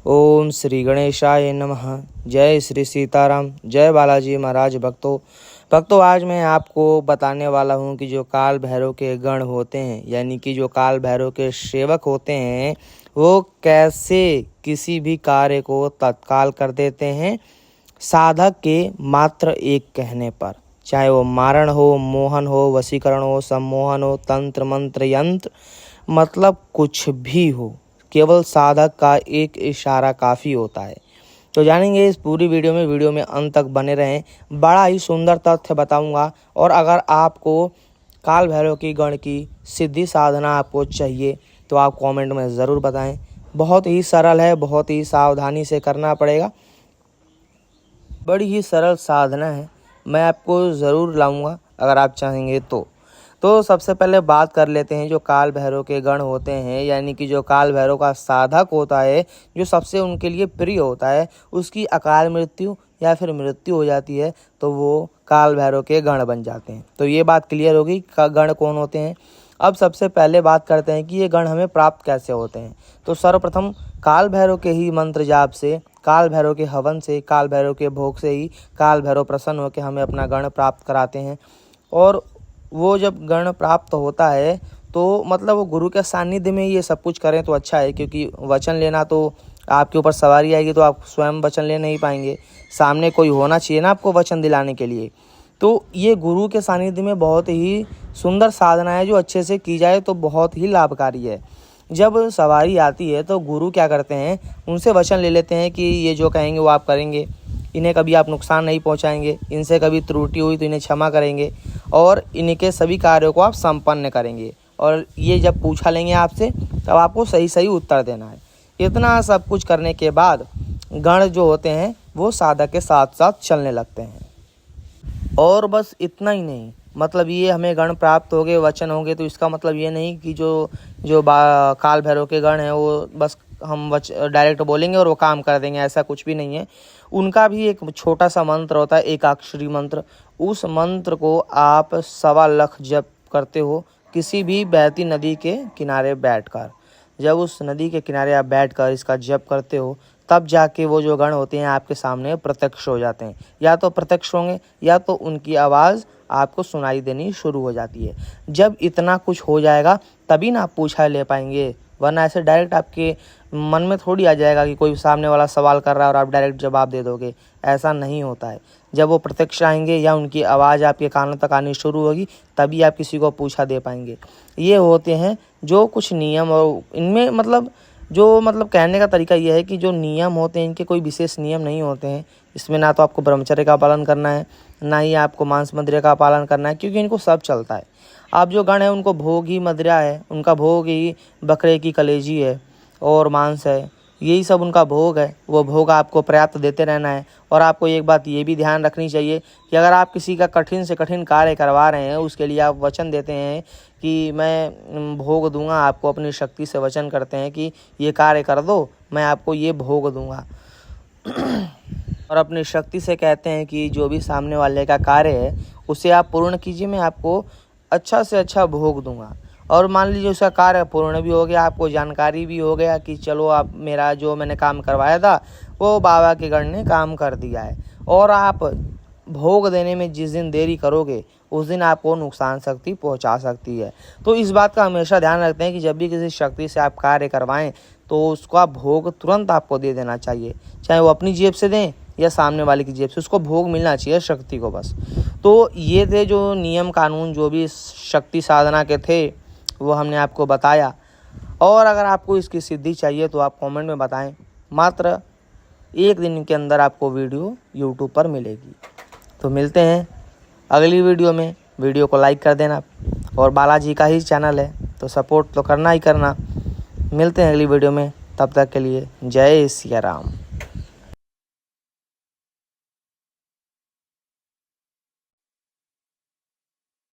ओम श्री गणेशाय नमः। जय श्री सीताराम, जय बालाजी महाराज। भक्तों आज मैं आपको बताने वाला हूँ कि जो काल भैरव के गण होते हैं, यानी कि जो काल भैरव के सेवक होते हैं, वो कैसे किसी भी कार्य को तत्काल कर देते हैं साधक के मात्र एक कहने पर। चाहे वो मारण हो, मोहन हो, वशीकरण हो, सम्मोहन हो, तंत्र मंत्र यंत्र, मतलब कुछ भी हो, केवल साधक का एक इशारा काफ़ी होता है। तो जानेंगे इस पूरी वीडियो में अंत तक बने रहें। बड़ा ही सुंदर तथ्य बताऊंगा। और अगर आपको काल भैरव की गण की सिद्धि साधना आपको चाहिए तो आप कमेंट में ज़रूर बताएं। बहुत ही सरल है, बहुत ही सावधानी से करना पड़ेगा। बड़ी ही सरल साधना है, मैं आपको ज़रूर लाऊंगा अगर आप चाहेंगे तो सबसे पहले बात कर लेते हैं जो काल भैरव के गण होते हैं, यानी कि जो काल भैरव का साधक होता है, जो सबसे उनके लिए प्रिय होता है, उसकी अकाल मृत्यु या फिर मृत्यु हो जाती है तो वो काल भैरव के गण बन जाते हैं। तो ये बात क्लियर होगी गण कौन होते हैं। अब सबसे पहले बात करते हैं कि ये गण हमें प्राप्त कैसे होते हैं। तो सर्वप्रथम काल भैरव के ही मंत्र जाप से, काल भैरव के हवन से, काल भैरव के भोग से ही काल भैरव प्रसन्न होकर हमें अपना गण प्राप्त कराते हैं। और वो जब गण प्राप्त होता है तो मतलब वो गुरु के सानिध्य में ये सब कुछ करें तो अच्छा है, क्योंकि वचन लेना तो आपके ऊपर सवारी आएगी तो आप स्वयं वचन ले नहीं पाएंगे। सामने कोई होना चाहिए ना आपको वचन दिलाने के लिए। तो ये गुरु के सानिध्य में बहुत ही सुंदर साधना है, जो अच्छे से की जाए तो बहुत ही लाभकारी है। जब सवारी आती है तो गुरु क्या करते हैं, उनसे वचन ले लेते हैं कि ये जो कहेंगे वो आप करेंगे, इन्हें कभी आप नुकसान नहीं पहुंचाएंगे, इनसे कभी त्रुटि हुई तो इन्हें क्षमा करेंगे और इनके सभी कार्यों को आप संपन्न करेंगे। और ये जब पूछा लेंगे आपसे तब आपको सही सही उत्तर देना है। इतना सब कुछ करने के बाद गण जो होते हैं वो साधक के साथ साथ चलने लगते हैं। और बस इतना ही नहीं, मतलब ये हमें गण प्राप्त हो गए, वचन होंगे, तो इसका मतलब ये नहीं कि जो काल भैरव के गण हैं वो बस हम डायरेक्ट बोलेंगे और वो काम कर देंगे, ऐसा कुछ भी नहीं है। उनका भी एक छोटा सा मंत्र होता है, एकाक्षरी मंत्र। उस मंत्र को आप 1.25 लाख जप करते हो किसी भी बहती नदी के किनारे बैठकर। जब उस नदी के किनारे आप बैठकर इसका जप करते हो तब जाके वो जो गण होते हैं आपके सामने प्रत्यक्ष हो जाते हैं। या तो प्रत्यक्ष होंगे या तो उनकी आवाज़ आपको सुनाई देनी शुरू हो जाती है। जब इतना कुछ हो जाएगा तभी ना आप पूछा ले पाएंगे, वरना ऐसे डायरेक्ट आपके मन में थोड़ी आ जाएगा कि कोई सामने वाला सवाल कर रहा है और आप डायरेक्ट जवाब दे दोगे। ऐसा नहीं होता है। जब वो प्रत्यक्ष आएंगे या उनकी आवाज़ आपके कानों तक आनी शुरू होगी तभी आप किसी को पूछा दे पाएंगे। ये होते हैं जो कुछ नियम, और इनमें मतलब कहने का तरीका यह है कि जो नियम होते हैं इनके कोई विशेष नियम नहीं होते हैं। इसमें ना तो आपको ब्रह्मचर्य का पालन करना है, ना ही आपको मांस मदिरा का पालन करना है, क्योंकि इनको सब चलता है। आप जो गण है उनको भोग ही मदिरा है, उनका भोग ही बकरे की कलेजी है और मांस है, यही सब उनका भोग है। वो भोग आपको पर्याप्त देते रहना है। और आपको एक बात ये भी ध्यान रखनी चाहिए कि अगर आप किसी का कठिन से कठिन कार्य करवा रहे हैं, उसके लिए आप वचन देते हैं कि मैं भोग दूंगा, आपको अपनी शक्ति से वचन करते हैं कि ये कार्य कर दो, मैं आपको ये भोग दूंगा और अपनी शक्ति से कहते हैं कि जो भी सामने वाले का कार्य है उसे आप पूर्ण कीजिए, मैं आपको अच्छा से अच्छा भोग दूंगा। और मान लीजिए उसका कार्य पूर्ण भी हो गया, आपको जानकारी भी हो गया कि चलो आप मेरा जो मैंने काम करवाया था वो बाबा के गण ने काम कर दिया है, और आप भोग देने में जिस दिन देरी करोगे उस दिन आपको नुकसान शक्ति पहुंचा सकती है। तो इस बात का हमेशा ध्यान रखते हैं कि जब भी किसी शक्ति से आप कार्य करवाएं तो उसका भोग तुरंत आपको दे देना चाहिए, चाहे वो अपनी जेब से दें या सामने वाले की जेब से, उसको भोग मिलना चाहिए शक्ति को बस। तो ये थे जो नियम कानून जो भी शक्ति साधना के थे वो हमने आपको बताया। और अगर आपको इसकी सिद्धि चाहिए तो आप कमेंट में बताएं। मात्र 1 दिन के अंदर आपको वीडियो यूट्यूब पर मिलेगी। तो मिलते हैं अगली वीडियो में। वीडियो को लाइक कर देना, और बालाजी का ही चैनल है तो सपोर्ट तो करना ही करना। मिलते हैं अगली वीडियो में, तब तक के लिए जय सिया राम।